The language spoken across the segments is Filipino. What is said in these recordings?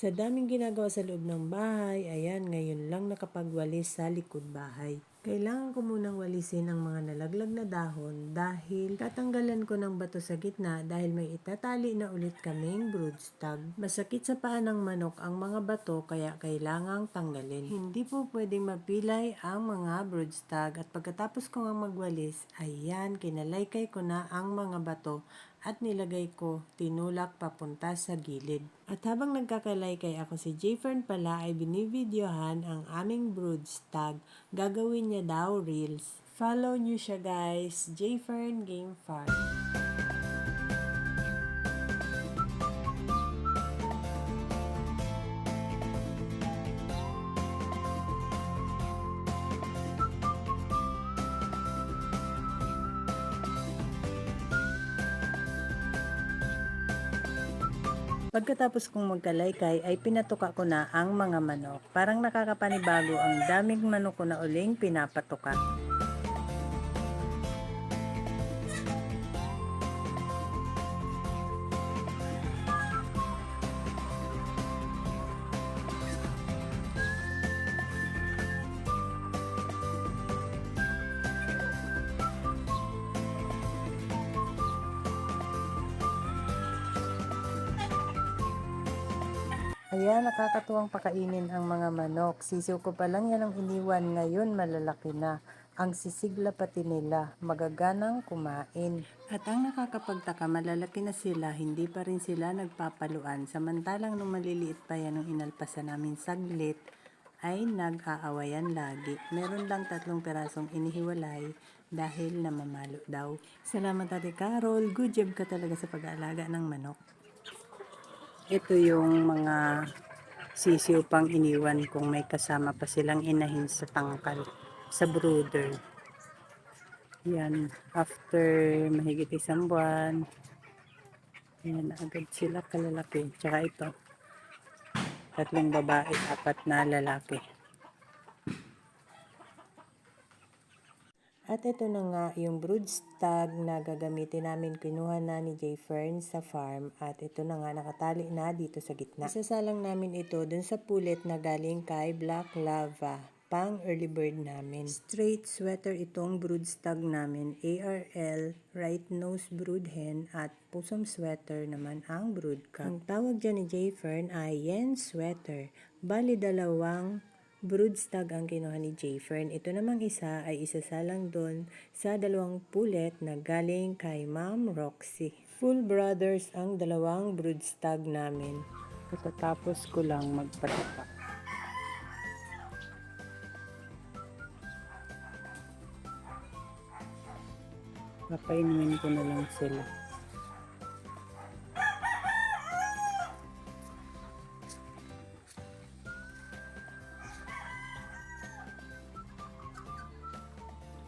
Sa daming ginagawa sa loob ng bahay, ayan, ngayon lang nakapagwalis sa likod bahay. Kailangan ko munang walisin ang mga nalaglag na dahon dahil tatanggalan ko ng bato sa gitna dahil may itatali na ulit kaming broodstag. Masakit sa paa ng manok ang mga bato kaya kailangang tanggalin. Hindi po pwedeng mapilay ang mga broodstag at pagkatapos ko nga magwalis, ayan, kinalaykay ko na ang mga bato at nilagay ko tinulak papunta sa gilid. At habang nagkakalaykay ako, si Jayfern pala ay binivideohan ang aming broodstag. Gagawin niya daw reels. Follow niyo siya guys, Jayfern Game Farm. Pagkatapos kong magkalaykay ay pinatuka ko na ang mga manok. Parang nakakapanibago ang daming manok ko na uling pinapatuka. Ayan, nakakatuwang pakainin ang mga manok. Sisiw ko pa lang yan ang iniwan, ngayon malalaki na. Ang sisigla pati nila, magaganang kumain. At ang nakakapagtaka, malalaki na sila, hindi pa rin sila nagpapaluan. Samantalang nung maliliit pa yan, nung inalpasan namin saglit, ay nag-aawayan lagi. Meron lang 3 pirasong inihiwalay dahil namamalo daw. Salamat Ate Carol, good job ka talaga sa pag-aalaga ng manok. Ito yung mga sisiw pang iniwan kung may kasama pa silang inahin sa tangkal, sa brooder. Yan, after mahigit 1 buwan, yan agad sila kalalaki. Tsaka ito, 3 babae, 4 na lalaki. At ito na nga yung broodstag na gagamitin namin, kinuha na ni Jayfern sa farm at ito na nga nakatali na dito sa gitna. Isasalang namin ito dun sa pulet na galing kay Black Lava, pang early bird namin. Straight sweater itong broodstag namin, ARL, right nose brood hen at possum sweater naman ang broodcock. Ang tawag dyan ni Jayfern ay yen sweater, bali 2 broodstag ang kinuha ni Jayfern. Ito namang isa ay isasalang doon sa 2 pulet na galing kay Ma'am Roxy. Full brothers ang 2 broodstag namin. Pagkatapos ko lang magpatuka. Papainumin ko na lang sila.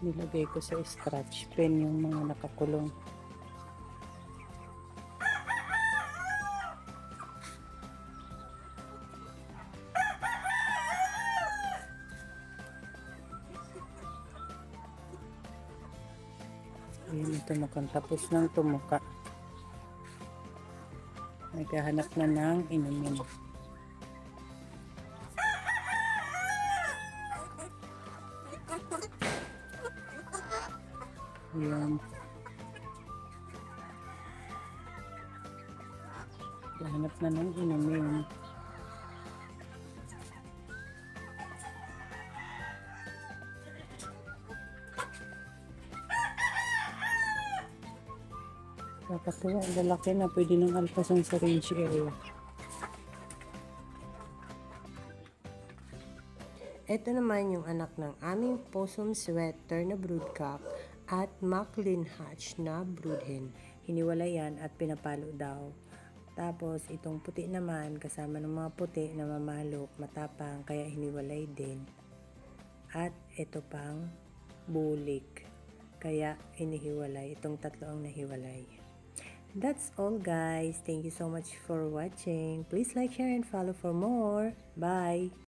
Nilagay ko sa scratch pen yung mga nakakulong. Ayan, tumukan. Tapos nang tumuka, naghahanap na ng inumin. Ayan. Naghahanap na ng inumin. Kakatuwa, lalaki na, pwede nang alpasan sa range area. Ito naman yung anak ng aming possum sweater na broodcock at Macklin Hatch na broodhen. Hiniwalay yan at pinapalo daw. Tapos itong puti naman, kasama ng mga puti na mamalo, matapang, kaya hiniwalay din. At ito pang bulik, kaya inihiwalay. Itong 3 ang nahiwalay. That's all guys. Thank you so much for watching. Please like, share, and follow for more. Bye!